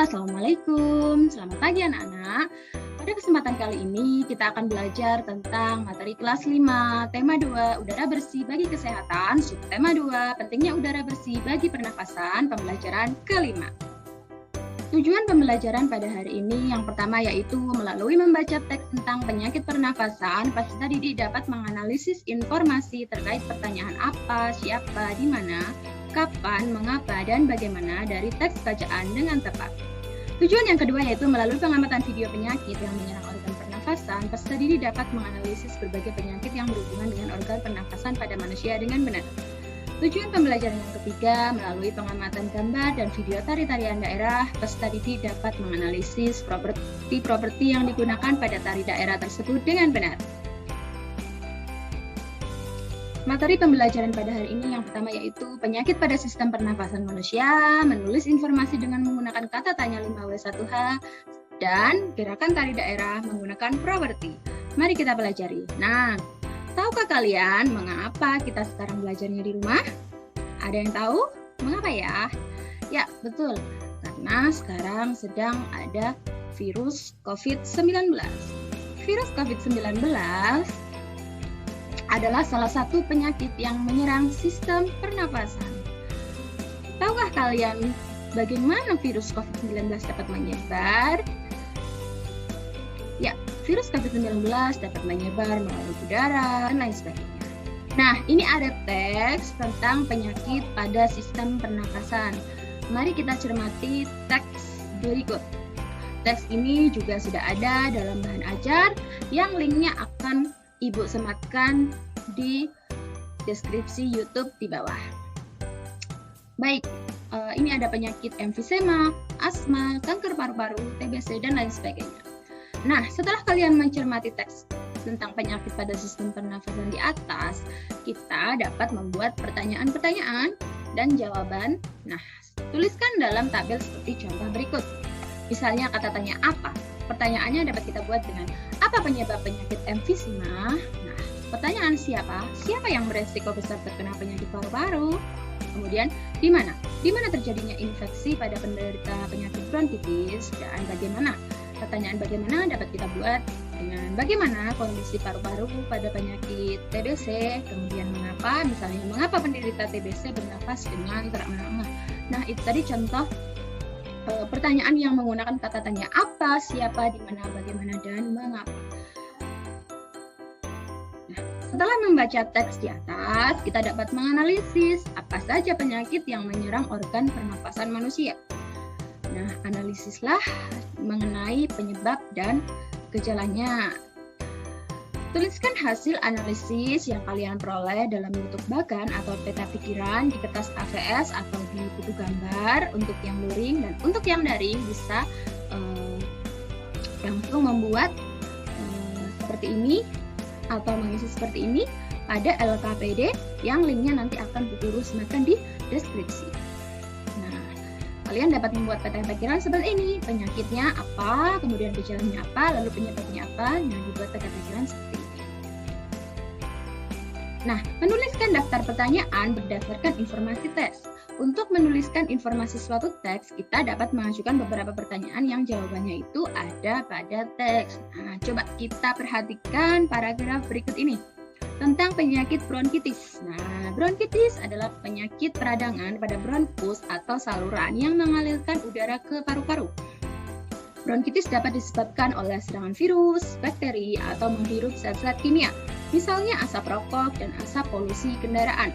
Assalamualaikum. Selamat pagi anak-anak. Pada kesempatan kali ini kita akan belajar tentang materi kelas 5, tema 2, udara bersih bagi kesehatan, subtema 2, pentingnya udara bersih bagi pernafasan, pembelajaran kelima. Tujuan pembelajaran pada hari ini yang pertama yaitu melalui membaca teks tentang penyakit pernafasan, peserta didik dapat menganalisis informasi terkait pertanyaan apa, siapa, di mana, kapan, mengapa, dan bagaimana dari teks bacaan dengan tepat. Tujuan yang kedua yaitu melalui pengamatan video penyakit yang menyerang organ pernafasan, peserta didik dapat menganalisis berbagai penyakit yang berhubungan dengan organ pernafasan pada manusia dengan benar. Tujuan pembelajaran yang ketiga melalui pengamatan gambar dan video tari-tarian daerah, peserta didik dapat menganalisis properti-properti yang digunakan pada tari daerah tersebut dengan benar. Materi pembelajaran pada hari ini yang pertama yaitu penyakit pada sistem pernafasan manusia, menulis informasi dengan menggunakan kata tanya 5W1H, dan gerakan tari daerah menggunakan properti. Mari kita pelajari. Nah, tahukah kalian mengapa kita sekarang belajarnya di rumah? Ada yang tahu? Mengapa ya? Ya, betul. Karena sekarang sedang ada virus COVID-19. Virus COVID-19 adalah salah satu penyakit yang menyerang sistem pernapasan. Tahukah kalian bagaimana virus COVID-19 dapat menyebar? Ya, virus COVID-19 dapat menyebar melalui udara dan lain sebagainya. Nah, ini ada teks tentang penyakit pada sistem pernapasan. Mari kita cermati teks berikut. Teks ini juga sudah ada dalam bahan ajar yang linknya akan Ibu sematkan di deskripsi YouTube di bawah. Baik, ini ada penyakit emfisema, asma, kanker paru-paru, TBC, dan lain sebagainya. Nah, setelah kalian mencermati teks tentang penyakit pada sistem pernafasan di atas, kita dapat membuat pertanyaan-pertanyaan dan jawaban. Nah, tuliskan dalam tabel seperti contoh berikut. Misalnya kata tanya apa? Pertanyaannya dapat kita buat dengan apa penyebab penyakit emfisema? Nah, pertanyaan siapa? Siapa yang beresiko besar terkena penyakit paru-paru? Kemudian, di mana? Di mana terjadinya infeksi pada penderita penyakit bronkitis? Dan bagaimana? Pertanyaan bagaimana dapat kita buat dengan bagaimana kondisi paru-paru pada penyakit TBC? Kemudian mengapa? Misalnya, mengapa penderita TBC bernafas dengan terengah-engah? Nah, itu tadi contoh pertanyaan yang menggunakan kata tanya apa, siapa, di mana, bagaimana, dan mengapa. Nah, setelah membaca teks di atas, kita dapat menganalisis apa saja penyakit yang menyerang organ pernapasan manusia. Nah, analisislah mengenai penyebab dan gejalanya. Tuliskan hasil analisis yang kalian peroleh dalam bentuk bagan atau peta pikiran di kertas AVS atau di buku gambar untuk yang luring, dan untuk yang daring bisa langsung membuat seperti ini atau mengisi seperti ini pada LKPD yang linknya nanti akan Guru sematkan di deskripsi. Nah, kalian dapat membuat peta pikiran seperti ini, penyakitnya apa, kemudian gejalanya apa, lalu penyebabnya apa. Nah, dibuat peta pikiran seperti ini. Nah, menuliskan daftar pertanyaan berdasarkan informasi teks. Untuk menuliskan informasi suatu teks, kita dapat mengajukan beberapa pertanyaan yang jawabannya itu ada pada teks. Nah, coba kita perhatikan paragraf berikut ini tentang penyakit bronkitis. Nah, bronkitis adalah penyakit peradangan pada bronkus atau saluran yang mengalirkan udara ke paru-paru. Bronkitis dapat disebabkan oleh serangan virus, bakteri, atau menghirup zat-zat kimia, misalnya asap rokok dan asap polusi kendaraan.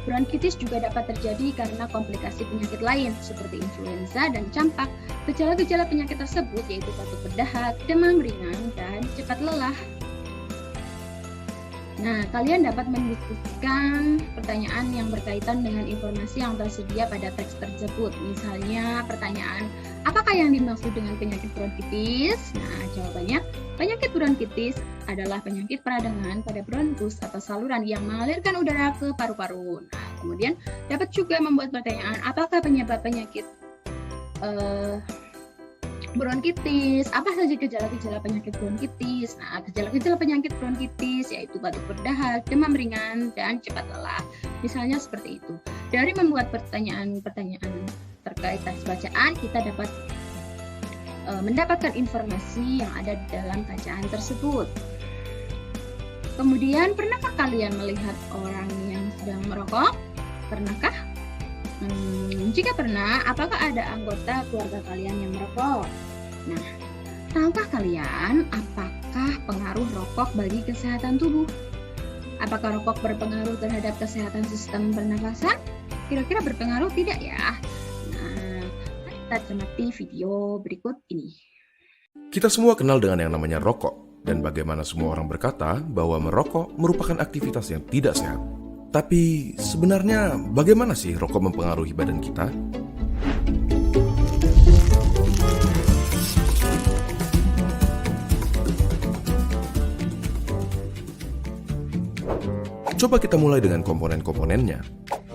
Bronkitis juga dapat terjadi karena komplikasi penyakit lain seperti influenza dan campak. Gejala-gejala penyakit tersebut yaitu batuk berdahak, demam ringan, dan cepat lelah. Nah, kalian dapat mendiskusikan pertanyaan yang berkaitan dengan informasi yang tersedia pada teks tersebut. Misalnya pertanyaan, apakah yang dimaksud dengan penyakit bronkitis? Nah, jawabannya, penyakit bronkitis adalah penyakit peradangan pada bronkus atau saluran yang mengalirkan udara ke paru-paru. Nah, kemudian dapat juga membuat pertanyaan, apakah penyebab penyakit bronkitis, apa saja gejala-gejala penyakit bronkitis? Nah, gejala-gejala penyakit bronkitis yaitu batuk berdahak, demam ringan, dan cepat lelah. Misalnya seperti itu. Dari membuat pertanyaan-pertanyaan kualitas bacaan, kita dapat mendapatkan informasi yang ada di dalam bacaan tersebut. Kemudian, pernahkah kalian melihat orang yang sedang merokok? Pernahkah? Jika pernah, apakah ada anggota keluarga kalian yang merokok? Nah, tahukah kalian apakah pengaruh rokok bagi kesehatan tubuh? Apakah rokok berpengaruh terhadap kesehatan sistem pernafasan? Kira-kira berpengaruh tidak ya? Nah, mari kita cermati video berikut ini. Kita semua kenal dengan yang namanya rokok, dan bagaimana semua orang berkata bahwa merokok merupakan aktivitas yang tidak sehat. Tapi sebenarnya bagaimana sih rokok mempengaruhi badan kita? Coba kita mulai dengan komponen-komponennya.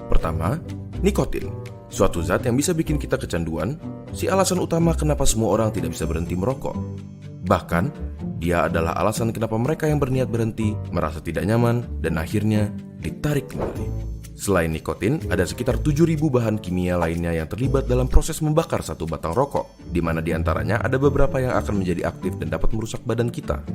Pertama, nikotin. Suatu zat yang bisa bikin kita kecanduan, si alasan utama kenapa semua orang tidak bisa berhenti merokok. Bahkan, dia adalah alasan kenapa mereka yang berniat berhenti merasa tidak nyaman dan akhirnya ditarik kembali. Selain nikotin, ada sekitar 7.000 bahan kimia lainnya yang terlibat dalam proses membakar satu batang rokok, di mana diantaranya ada beberapa yang akan menjadi aktif dan dapat merusak badan kita.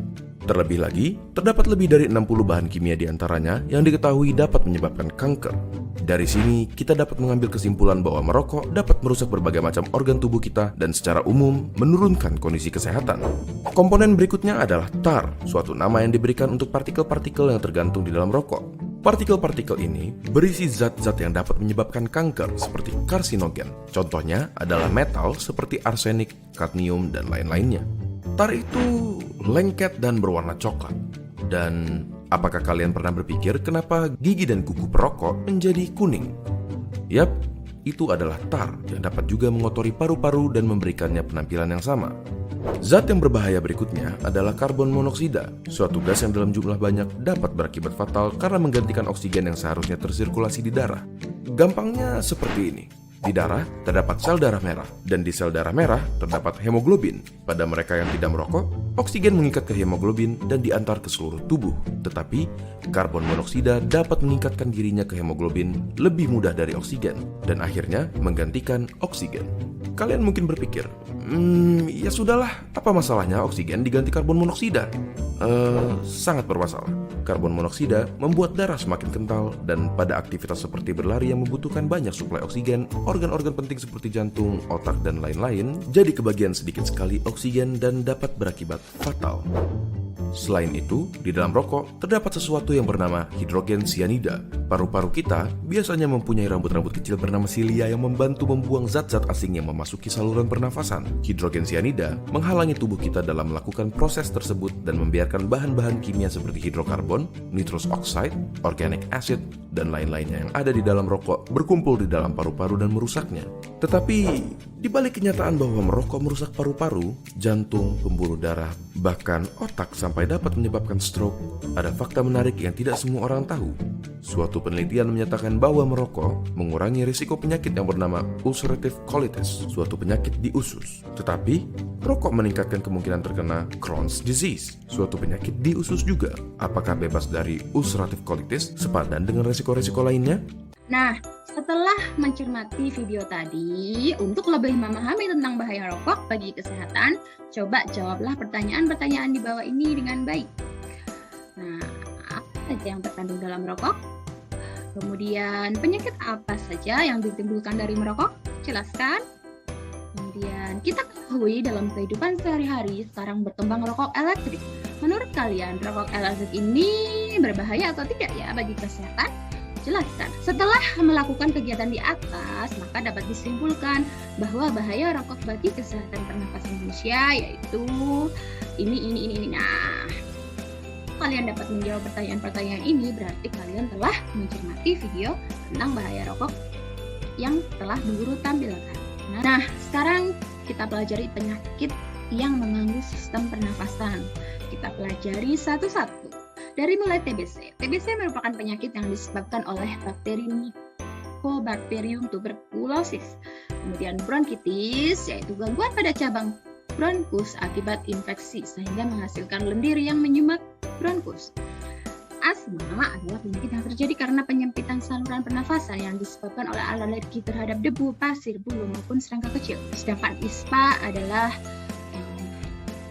Terlebih lagi, terdapat lebih dari 60 bahan kimia diantaranya yang diketahui dapat menyebabkan kanker. Dari sini, kita dapat mengambil kesimpulan bahwa merokok dapat merusak berbagai macam organ tubuh kita dan secara umum menurunkan kondisi kesehatan. Komponen berikutnya adalah tar, suatu nama yang diberikan untuk partikel-partikel yang tergantung di dalam rokok. Partikel-partikel ini berisi zat-zat yang dapat menyebabkan kanker seperti karsinogen. Contohnya adalah metal seperti arsenik, kadmium, dan lain-lainnya. Tar itu lengket dan berwarna coklat. Dan apakah kalian pernah berpikir kenapa gigi dan kuku perokok menjadi kuning? Yap, itu adalah tar yang dapat juga mengotori paru-paru dan memberikannya penampilan yang sama. Zat yang berbahaya berikutnya adalah karbon monoksida, suatu gas yang dalam jumlah banyak dapat berakibat fatal karena menggantikan oksigen yang seharusnya tersirkulasi di darah. Gampangnya seperti ini. Di darah terdapat sel darah merah, dan di sel darah merah terdapat hemoglobin. Pada mereka yang tidak merokok, oksigen mengikat ke hemoglobin dan diantar ke seluruh tubuh. Tetapi, karbon monoksida dapat meningkatkan dirinya ke hemoglobin lebih mudah dari oksigen, dan akhirnya menggantikan oksigen. Kalian mungkin berpikir, ya sudahlah, apa masalahnya oksigen diganti karbon monoksida? Sangat bermasalah. Karbon monoksida membuat darah semakin kental, dan pada aktivitas seperti berlari yang membutuhkan banyak suplai oksigen, organ-organ penting seperti jantung, otak, dan lain-lain jadi kebagian sedikit sekali oksigen dan dapat berakibat fatal. Selain itu, di dalam rokok terdapat sesuatu yang bernama hidrogen cyanida. Paru-paru kita biasanya mempunyai rambut-rambut kecil bernama silia yang membantu membuang zat-zat asing yang memasuki saluran pernafasan. Hidrogen cyanida menghalangi tubuh kita dalam melakukan proses tersebut dan membiarkan bahan-bahan kimia seperti hidrokarbon, nitrous oxide, organic acid, dan lain-lainnya yang ada di dalam rokok berkumpul di dalam paru-paru dan merusaknya. Tetapi, di balik kenyataan bahwa merokok merusak paru-paru, jantung, pembuluh darah, bahkan otak sampai dapat menyebabkan stroke, ada fakta menarik yang tidak semua orang tahu. Suatu penelitian menyatakan bahwa merokok mengurangi risiko penyakit yang bernama ulcerative colitis, suatu penyakit di usus. Tetapi, rokok meningkatkan kemungkinan terkena Crohn's disease, suatu penyakit di usus juga. Apakah bebas dari ulcerative colitis sepadan dengan risiko-risiko lainnya? Nah, setelah mencermati video tadi, untuk lebih memahami tentang bahaya rokok bagi kesehatan, coba jawablah pertanyaan-pertanyaan di bawah ini dengan baik. Nah, apa saja yang terkandung dalam rokok? Kemudian, penyakit apa saja yang ditimbulkan dari merokok? Jelaskan. Kemudian, kita ketahui dalam kehidupan sehari-hari sekarang berkembang rokok elektrik. Menurut kalian, rokok elektrik ini berbahaya atau tidak ya bagi kesehatan? Jelaskan. Setelah melakukan kegiatan di atas, maka dapat disimpulkan bahwa bahaya rokok bagi kesehatan pernafasan manusia yaitu ini. Nah, kalian dapat menjawab pertanyaan-pertanyaan ini, berarti kalian telah mencermati video tentang bahaya rokok yang telah Guru tampilkan. Nah, sekarang kita pelajari penyakit yang mengganggu sistem pernafasan. Kita pelajari satu-satu. Dari mulai TBC. TBC merupakan penyakit yang disebabkan oleh bakteri Mycobacterium tuberculosis. Kemudian bronkitis, yaitu gangguan pada cabang bronkus akibat infeksi sehingga menghasilkan lendir yang menyumbat bronkus. Asma adalah penyakit yang terjadi karena penyempitan saluran pernafasan yang disebabkan oleh alergi terhadap debu, pasir, bulu, maupun serangga kecil. Sedangkan ISPA adalah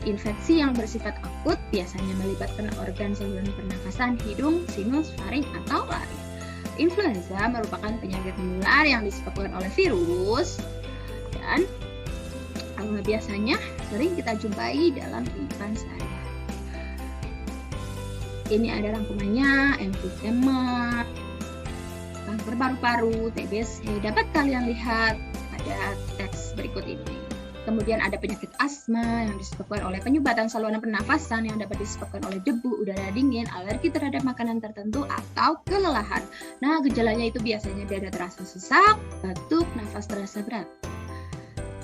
infeksi yang bersifat akut, biasanya melibatkan organ saluran pernafasan, hidung, sinus, faring, atau laring. Influenza merupakan penyakit menular yang disebabkan oleh virus dan biasanya sering kita jumpai dalam kehidupan sehari-hari. Ini ada rangkumannya: emfisema, kanker paru-paru, TBC. Dapat kalian lihat pada teks berikut ini. Kemudian ada penyakit asma yang disebabkan oleh penyumbatan saluran pernafasan yang dapat disebabkan oleh debu, udara dingin, alergi terhadap makanan tertentu, atau kelelahan. Nah, gejalanya itu biasanya dada terasa sesak, batuk, nafas terasa berat.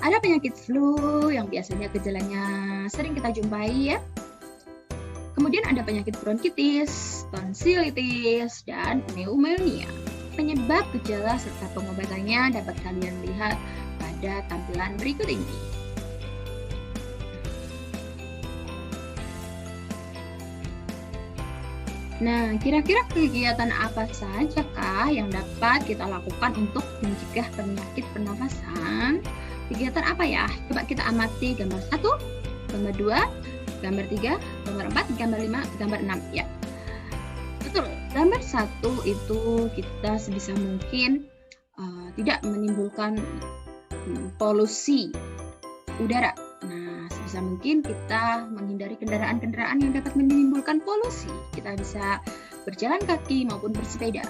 Ada penyakit flu yang biasanya gejalanya sering kita jumpai ya. Kemudian ada penyakit bronkitis, tonsilitis, dan pneumonia. Penyebab, gejala, serta pengobatannya dapat kalian lihat pada tampilan berikut ini. Nah, kira-kira kegiatan apa saja kah yang dapat kita lakukan untuk mencegah penyakit pernafasan? Kegiatan apa ya? Coba kita amati gambar 1, gambar 2, gambar 3, gambar 4, gambar 5, gambar 6 ya. Betul, gambar 1 itu kita sebisa mungkin tidak menimbulkan polusi udara. Nah, sebisa mungkin kita menghindari kendaraan-kendaraan yang dapat menimbulkan polusi. Kita bisa berjalan kaki maupun bersepeda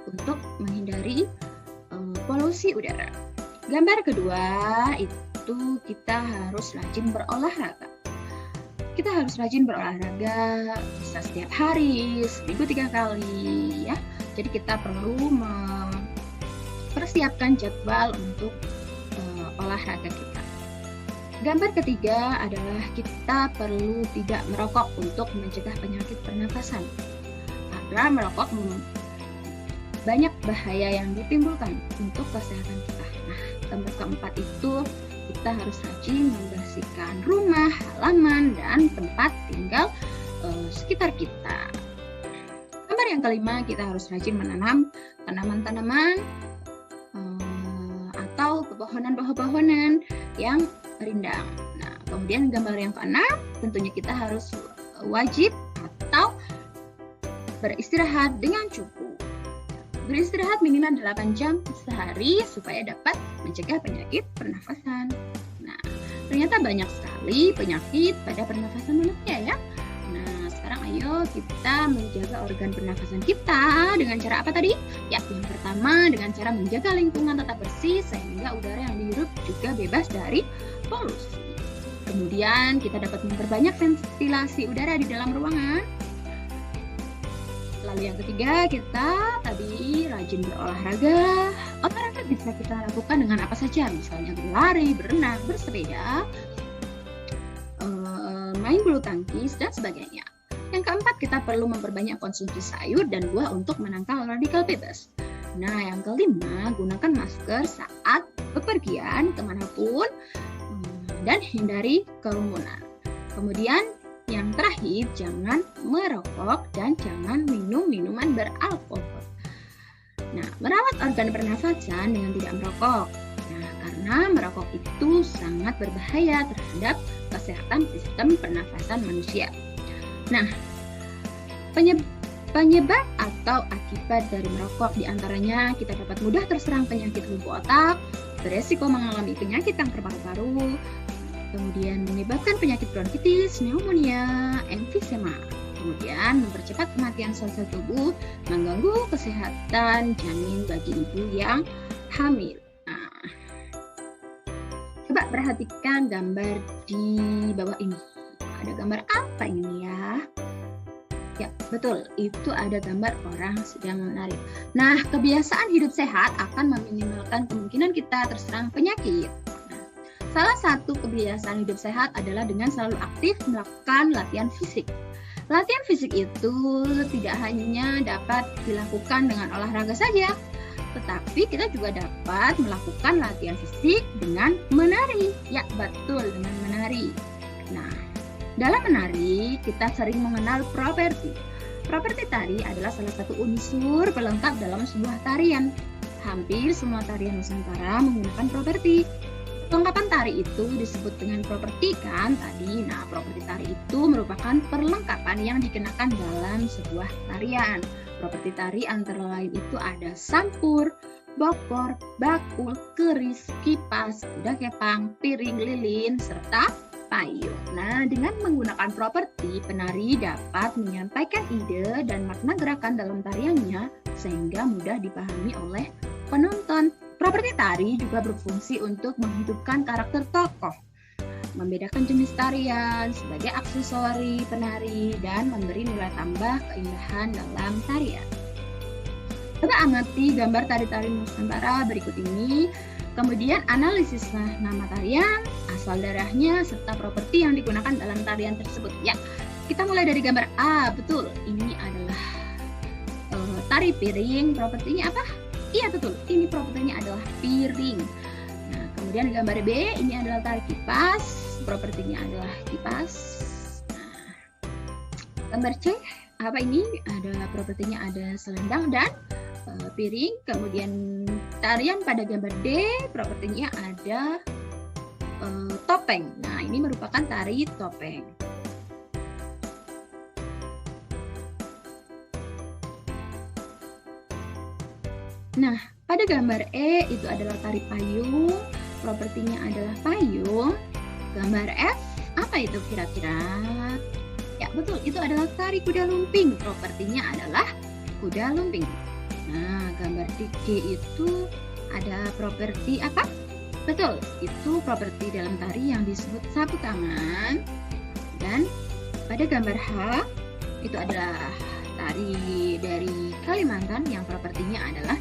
untuk menghindari polusi udara. Gambar kedua itu kita harus rajin berolahraga. Kita harus rajin berolahraga, bisa setiap hari, seminggu 3 kali ya. Jadi kita perlu mempersiapkan jadwal untuk olahraga kita. Gambar ketiga adalah kita perlu tidak merokok untuk mencegah penyakit pernafasan. Karena merokok banyak bahaya yang ditimbulkan untuk kesehatan kita. Nah, gambar keempat itu kita harus rajin membersihkan rumah, halaman, dan tempat tinggal sekitar kita. Gambar yang kelima, kita harus rajin menanam tanaman-tanaman atau pepohonan-pepohonan yang rindang. Nah, kemudian gambar yang keenam, tentunya kita harus wajib atau beristirahat dengan cukup. Beristirahat minimal 8 jam sehari supaya dapat mencegah penyakit pernafasan. Nah, ternyata banyak sekali penyakit pada pernafasan manusia ya. Nah, sekarang ayo kita menjaga organ pernafasan kita dengan cara apa tadi? Ya, yang pertama dengan cara menjaga lingkungan tetap bersih sehingga udara yang dihirup juga bebas dari polusi. Kemudian kita dapat memperbanyak ventilasi udara di dalam ruangan. Lalu yang ketiga, kita tadi rajin berolahraga. Olahraga bisa kita lakukan dengan apa saja, misalnya berlari, berenang, bersepeda, main bulu tangkis, dan sebagainya. Yang keempat, kita perlu memperbanyak konsumsi sayur dan buah untuk menangkal radikal bebas. Nah, yang kelima, gunakan masker saat bepergian kemanapun dan hindari kerumunan. Kemudian yang terakhir, jangan merokok dan jangan minum minuman beralkohol. Nah, merawat organ pernafasan dengan tidak merokok. Nah, karena merokok itu sangat berbahaya terhadap kesehatan sistem pernafasan manusia. Nah, penyebab atau akibat dari merokok diantaranya kita dapat mudah terserang penyakit lumpuh otak, beresiko mengalami penyakit kanker paru-paru, kemudian menyebabkan penyakit bronkitis, pneumonia, emfisema, kemudian mempercepat kematian sel-sel tubuh, mengganggu kesehatan janin bagi ibu yang hamil. Nah, coba perhatikan gambar di bawah ini. Ada gambar apa ini ya? Ya, betul. Itu ada gambar orang sedang menari. Nah, kebiasaan hidup sehat akan meminimalkan kemungkinan kita terserang penyakit. Salah satu kebiasaan hidup sehat adalah dengan selalu aktif melakukan latihan fisik. Latihan fisik itu tidak hanya dapat dilakukan dengan olahraga saja, tetapi kita juga dapat melakukan latihan fisik dengan menari. Ya, betul, dengan menari. Nah, dalam menari kita sering mengenal properti. Properti tari adalah salah satu unsur pelengkap dalam sebuah tarian. Hampir semua tarian Nusantara menggunakan properti. Kelengkapan tari itu disebut dengan properti kan tadi. Nah, properti tari itu merupakan perlengkapan yang dikenakan dalam sebuah tarian. Properti tari antara lain itu ada sampur, bokor, bakul, keris, kipas, kuda kepang, piring, lilin, serta payung. Nah, dengan menggunakan properti, penari dapat menyampaikan ide dan makna gerakan dalam tariannya sehingga mudah dipahami oleh penonton. Properti tari juga berfungsi untuk menghidupkan karakter tokoh, membedakan jenis tarian sebagai aksesori penari, dan memberi nilai tambah keindahan dalam tarian. Coba amati gambar tari-tari Nusantara berikut ini. Kemudian analisis nama tarian, asal daerahnya, serta properti yang digunakan dalam tarian tersebut. Ya, kita mulai dari gambar A. Betul, ini adalah tari piring. Propertinya apa? Iya betul, ini propertinya adalah piring. Nah, kemudian gambar B, ini adalah tari kipas. Propertinya adalah kipas. Nah, gambar C, apa ini? Ada propertinya ada selendang dan piring. Kemudian tarian pada gambar D, propertinya ada topeng. Nah, ini merupakan tari topeng. Nah, pada gambar E itu adalah tari payung, propertinya adalah payung. Gambar F, apa itu kira-kira? Ya, betul, itu adalah tari kuda lumping, propertinya adalah kuda lumping. Nah, gambar G itu ada properti apa? Betul, itu properti dalam tari yang disebut sapu tangan. Dan pada gambar H, itu adalah tari dari Kalimantan yang propertinya adalah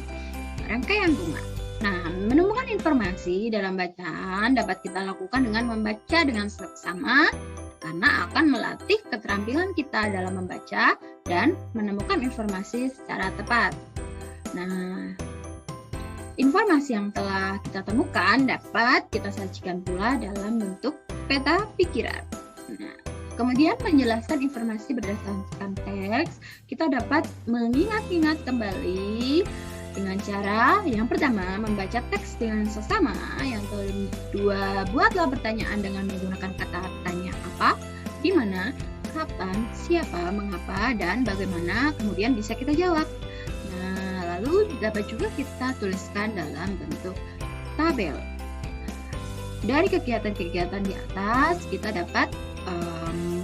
rangkaian bunga. Nah, menemukan informasi dalam bacaan dapat kita lakukan dengan membaca dengan seksama karena akan melatih keterampilan kita dalam membaca dan menemukan informasi secara tepat. Nah, informasi yang telah kita temukan dapat kita sajikan pula dalam bentuk peta pikiran. Nah, kemudian menjelaskan informasi berdasarkan teks, kita dapat mengingat-ingat kembali dengan cara yang pertama membaca teks dengan seksama, yang kedua buatlah pertanyaan dengan menggunakan kata tanya apa, di mana, kapan, siapa, mengapa, dan bagaimana, kemudian bisa kita jawab. Nah, lalu dapat juga kita tuliskan dalam bentuk tabel. Dari kegiatan-kegiatan di atas kita dapat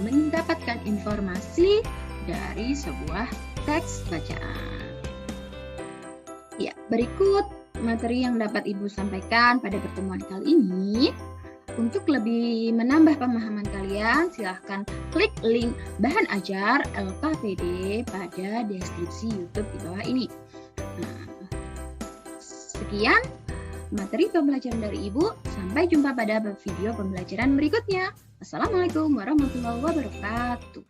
mendapatkan informasi dari sebuah teks bacaan. Ya, berikut materi yang dapat Ibu sampaikan pada pertemuan kali ini. Untuk lebih menambah pemahaman kalian, silahkan klik link bahan ajar LKPD pada deskripsi YouTube di bawah ini. Nah, sekian materi pembelajaran dari Ibu. Sampai jumpa pada video pembelajaran berikutnya. Assalamualaikum warahmatullahi wabarakatuh.